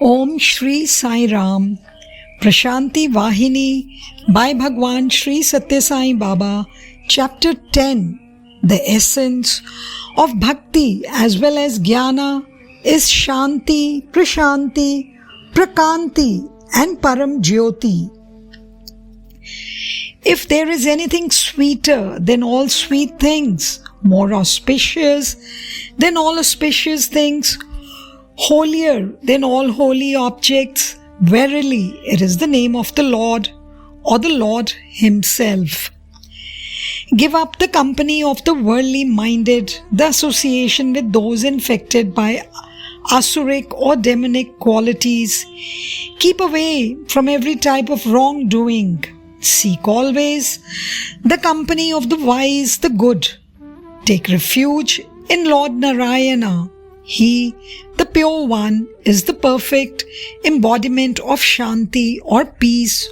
Om Shri Sai Ram, Prashanti Vahini by Bhagwan Shri Satya Sai Baba, Chapter 10. The essence of Bhakti as well as Jnana is Shanti, Prashanti, Prakanti and Param Jyoti. If there is anything sweeter than all sweet things, more auspicious than all auspicious things, holier than all holy objects, verily it is the name of the Lord or the Lord Himself. Give up the company of the worldly minded, the association with those infected by asuric or demonic qualities. Keep away from every type of wrongdoing. Seek always the company of the wise, the good. Take refuge in Lord Narayana. He, the Pure One, is the perfect embodiment of Shanti or peace,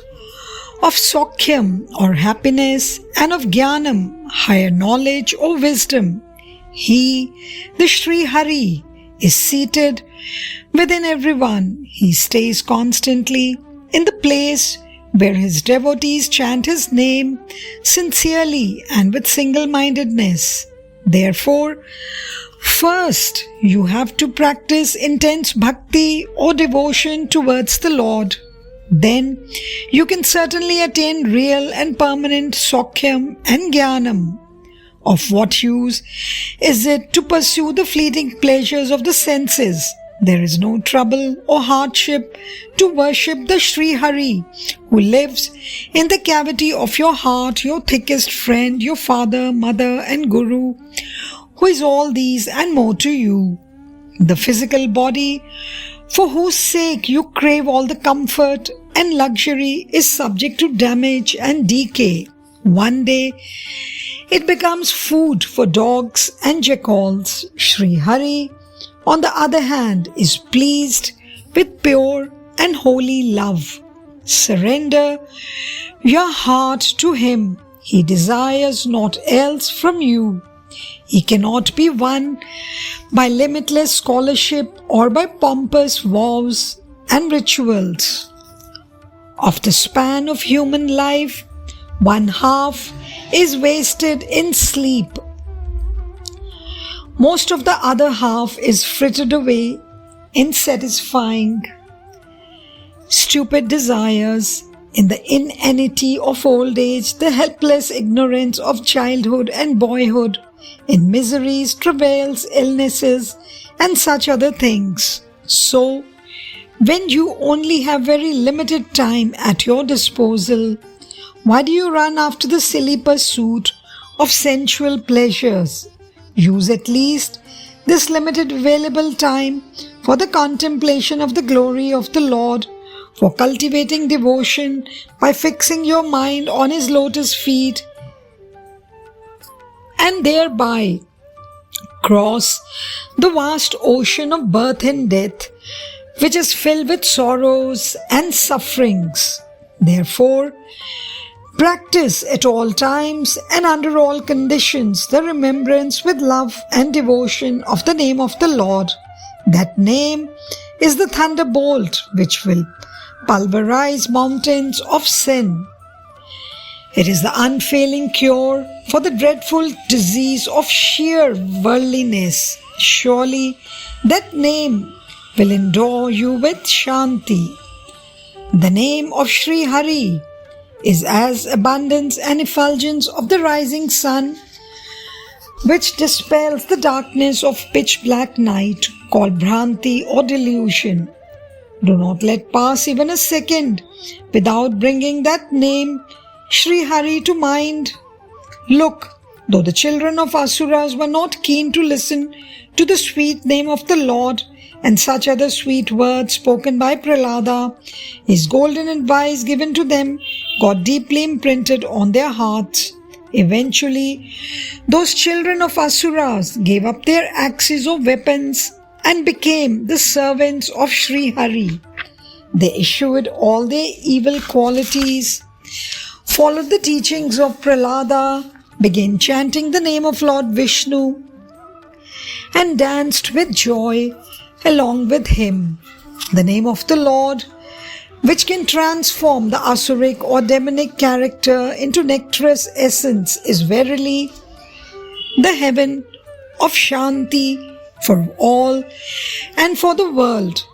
of Saukhyam or happiness, and of Jnanam, higher knowledge or wisdom. He, the Sri Hari, is seated within everyone. He stays constantly in the place where His devotees chant His name sincerely and with single-mindedness. Therefore, first you have to practice intense bhakti or devotion towards the Lord. Then you can certainly attain real and permanent Saukhyam and Jnanam. Of what use is it to pursue the fleeting pleasures of the senses? There is no trouble or hardship to worship the Sri Hari, who lives in the cavity of your heart, your thickest friend, your father, mother and guru, who is all these and more to you. The physical body, for whose sake you crave all the comfort and luxury, is subject to damage and decay. One day, it becomes food for dogs and jackals. Sri Hari, on the other hand, is pleased with pure and holy love. Surrender your heart to Him. He desires naught else from you. He cannot be won by limitless scholarship or by pompous vows and rituals. Of the span of human life, one half is wasted in sleep. Most of the other half is frittered away in satisfying stupid desires, in the inanity of old age, the helpless ignorance of childhood and boyhood, in miseries, travails, illnesses, and such other things. So, when you only have very limited time at your disposal, why do you run after the silly pursuit of sensual pleasures? Use at least this limited available time for the contemplation of the glory of the Lord, for cultivating devotion by fixing your mind on His lotus feet, and thereby cross the vast ocean of birth and death, which is filled with sorrows and sufferings. Therefore, practice at all times and under all conditions the remembrance with love and devotion of the name of the Lord. That name is the thunderbolt which will pulverize mountains of sin. It is the unfailing cure for the dreadful disease of sheer worldliness. Surely that name will endow you with Shanti. The name of Sri Hari is as abundance and effulgence of the rising sun, which dispels the darkness of pitch black night, called Bhranti or delusion. Do not let pass even a second without bringing that name, Sri Hari, to mind. Look, though the children of Asuras were not keen to listen to the sweet name of the Lord and such other sweet words spoken by Prahlada, His golden advice given to them got deeply imprinted on their hearts. Eventually, those children of Asuras gave up their axes or weapons and became the servants of Sri Hari. They eschewed all their evil qualities, followed the teachings of Prahlada, began chanting the name of Lord Vishnu, and danced with joy along with him. The name of the Lord, which can transform the asuric or demonic character into nectarous essence, is verily the heaven of Shanti for all and for the world.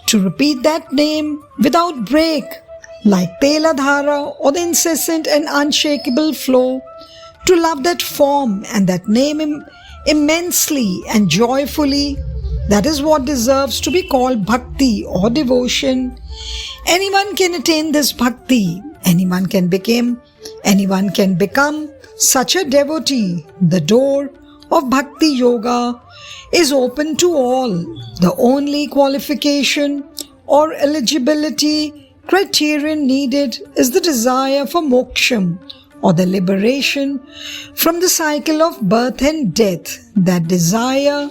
To repeat that name without break, like Teladhara or the incessant and unshakable flow, to love that form and that name immensely and joyfully, that is what deserves to be called bhakti or devotion. Anyone can attain this bhakti. Anyone can become such a devotee. The door of bhakti yoga is open to all. The only qualification or eligibility criterion needed is the desire for moksham, or the liberation from the cycle of birth and death. That desire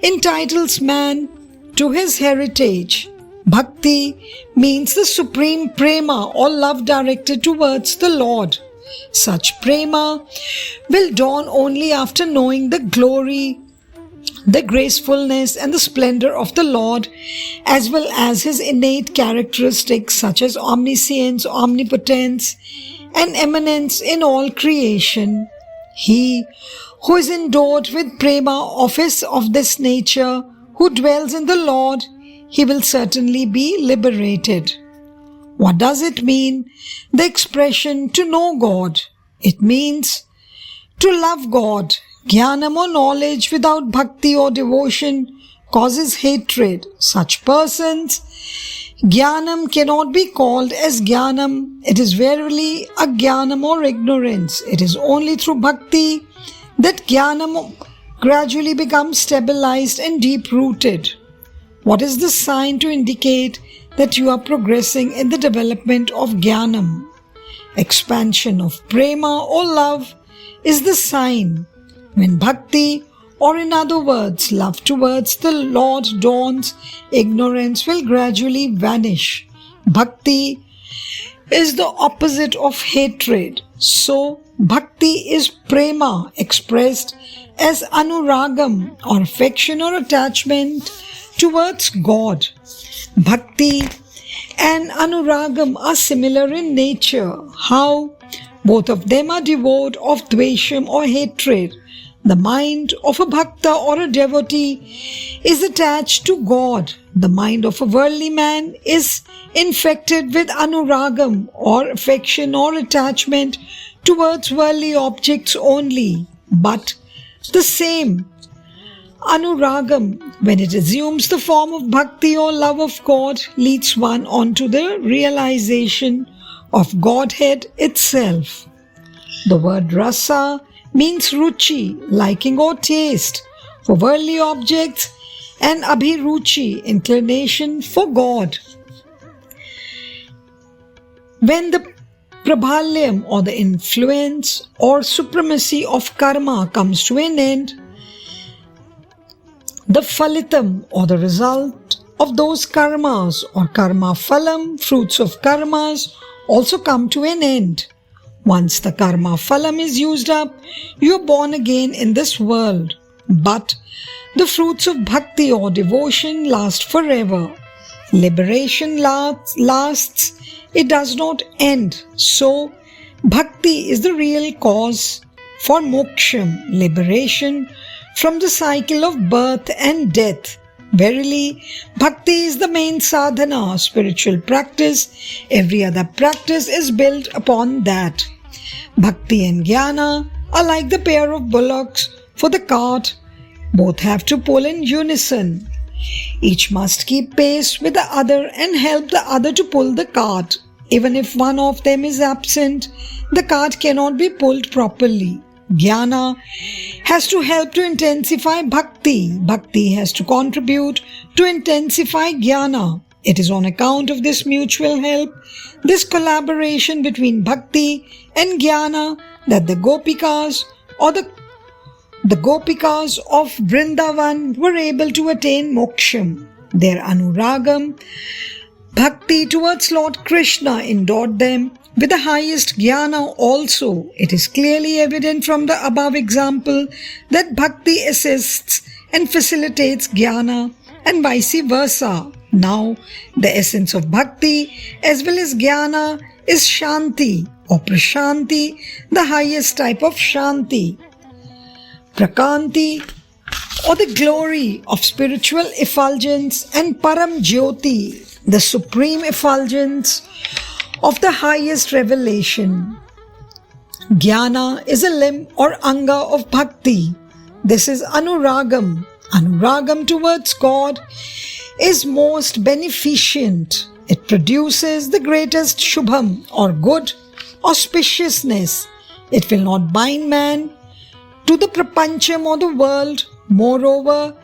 entitles man to his heritage. Bhakti means the supreme prema or love directed towards the Lord. Such prema will dawn only after knowing the glory, the gracefulness and the splendor of the Lord, as well as His innate characteristics such as omniscience, omnipotence and eminence in all creation. He who is endowed with prema of this nature, who dwells in the Lord, he will certainly be liberated. What does it mean? The expression to know God. It means to love God. Jnanam or knowledge without bhakti or devotion causes hatred. Such persons, jnanam cannot be called as jnanam. It is verily a jnanam or ignorance. It is only through bhakti that jnanam gradually becomes stabilized and deep-rooted. What is the sign to indicate that you are progressing in the development of jnanam? Expansion of prema or love is the sign. When bhakti, or in other words, love towards the Lord dawns, ignorance will gradually vanish. Bhakti is the opposite of hatred. So, bhakti is prema expressed as anuragam or affection or attachment towards God. Bhakti and anuragam are similar in nature. How? Both of them are devoid of dvesham or hatred. The mind of a bhakta or a devotee is attached to God. The mind of a worldly man is infected with anuragam or affection or attachment towards worldly objects only. But the same anuragam, when it assumes the form of bhakti or love of God, leads one on to the realization of Godhead itself. The word rasa means ruchi, liking or taste for worldly objects, and abhiruchi, inclination for God. When the prabhalyam or the influence or supremacy of karma comes to an end, the phalitam or the result of those karmas or karma phalam, fruits of karmas, also come to an end. Once the karma phalam is used up, you are born again in this world. But the fruits of bhakti or devotion last forever. Liberation lasts, it does not end. So, bhakti is the real cause for moksham, liberation from the cycle of birth and death. Verily, bhakti is the main sadhana, spiritual practice. Every other practice is built upon that. Bhakti and jnana are like the pair of bullocks for the cart. Both have to pull in unison. Each must keep pace with the other and help the other to pull the cart. Even if one of them is absent, the cart cannot be pulled properly. Jnana has to help to intensify bhakti. Bhakti has to contribute to intensify jnana. It is on account of this mutual help, this collaboration between bhakti and jnana, that the gopikas or the gopikas of Vrindavan were able to attain moksham. Their anuragam, bhakti towards Lord Krishna endowed them with the highest jnana also. It is clearly evident from the above example that bhakti assists and facilitates jnana and vice versa. Now, the essence of bhakti as well as jnana is shanti or prashanti, the highest type of shanti. Prakanti or the glory of spiritual effulgence, and param jyoti, the supreme effulgence of the highest revelation. Jnana is a limb or anga of bhakti. This is anuragam. Anuragam towards God is most beneficent. It produces the greatest shubham or good auspiciousness. It will not bind man to the prapancham or the world. Moreover,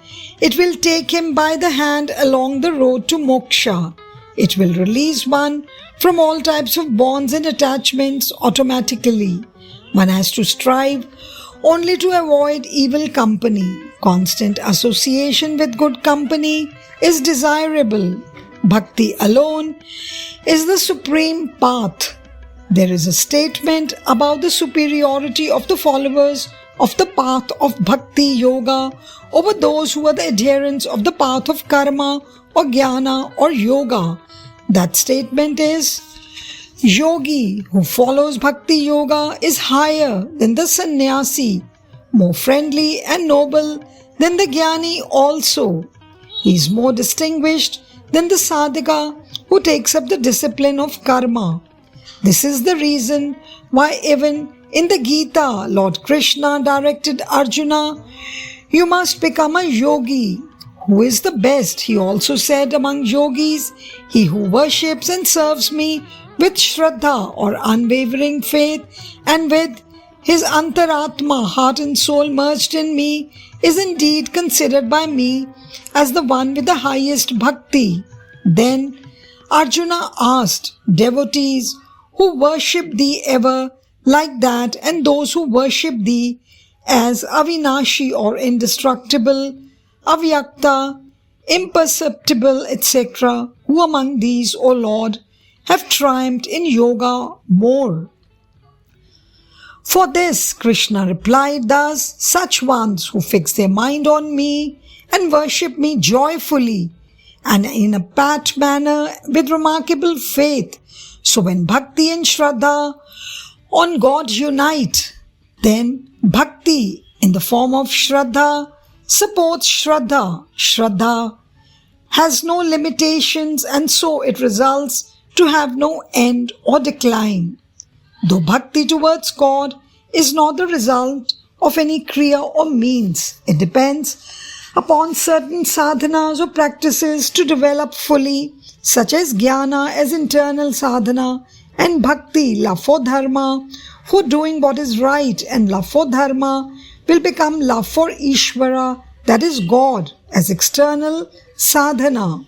it will take him by the hand along the road to moksha. It will release one from all types of bonds and attachments automatically. One has to strive only to avoid evil company. Constant association with good company is desirable. Bhakti alone is the supreme path. There is a statement about the superiority of the followers of the path of bhakti yoga over those who are the adherents of the path of karma or jnana or yoga. That statement is, yogi who follows bhakti yoga is higher than the sannyasi, more friendly and noble than the jnani also. He is more distinguished than the sadhaka who takes up the discipline of karma. This is the reason why even in the Gita, Lord Krishna directed Arjuna, you must become a yogi. Who is the best? He also said among yogis, he who worships and serves me with shraddha or unwavering faith and with his antaratma, heart and soul merged in me, is indeed considered by me as the one with the highest bhakti. Then Arjuna asked, devotees who worship thee ever like that, and those who worship thee as Avinashi or indestructible, Avyakta, imperceptible, etc., who among these, O Lord, have triumphed in yoga more? For this, Krishna replied thus, such ones who fix their mind on me and worship me joyfully and in a pat manner with remarkable faith. So when bhakti and shraddha on God unite, then bhakti in the form of shraddha supports shraddha. Shraddha has no limitations and so it results to have no end or decline. Though bhakti towards God is not the result of any kriya or means, it depends upon certain sadhanas or practices to develop fully, such as jnana as internal sadhana and bhakti, love for dharma, for doing what is right, and love for dharma will become love for Ishvara, that is God, as external sadhana.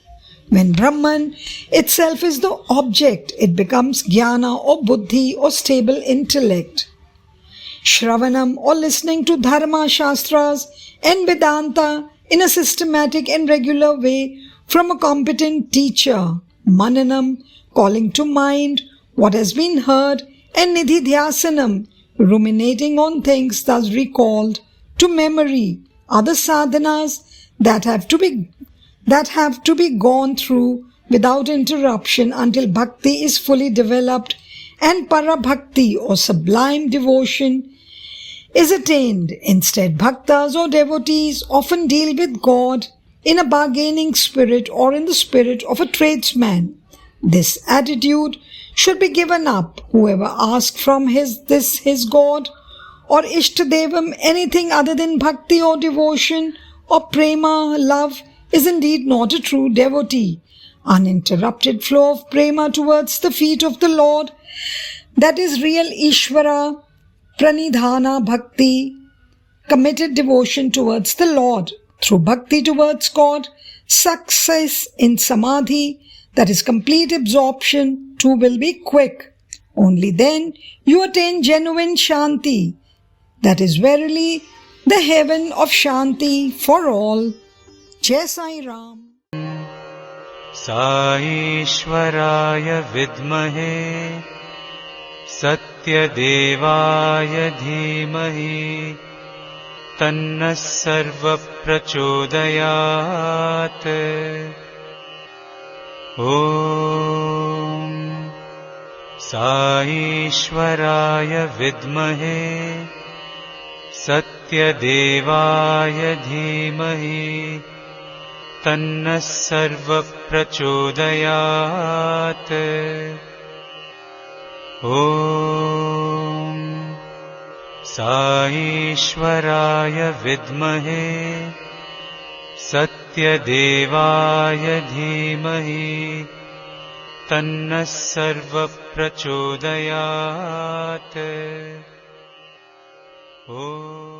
When Brahman itself is the object, it becomes jnana or buddhi or stable intellect. Shravanam or listening to dharma shastras and Vedanta in a systematic and regular way from a competent teacher. Mananam, calling to mind what has been heard, and nididhyasanam, ruminating on things thus recalled to memory, are the sadhanas that have to be gone through without interruption until bhakti is fully developed and parabhakti or sublime devotion is attained. Instead, bhaktas or devotees often deal with God in a bargaining spirit or in the spirit of a tradesman. This attitude should be given up. Whoever asks from his God or Ishtadevam anything other than bhakti or devotion or prema, love, is indeed not a true devotee. Uninterrupted flow of prema towards the feet of the Lord, that is real Ishvara, pranidhana bhakti, committed devotion towards the Lord. Through bhakti towards God, success in samadhi, that is complete absorption, too will be quick. Only then you attain genuine shanti, that is verily the heaven of shanti for all. Jai Sai Ram. Saishwaraya vidmahe satyadevaya dhimahi tanna sarva prachodayat. ॐ साईश्वराय विद्महे सत्यदेवाय धीमहि तन्नः सर्वः प्रचोदयात्। ॐ साईश्वराय विद्महे सत्यदेवाय धीमहि तन्नः सर्वः प्रचोदयात्। ॐ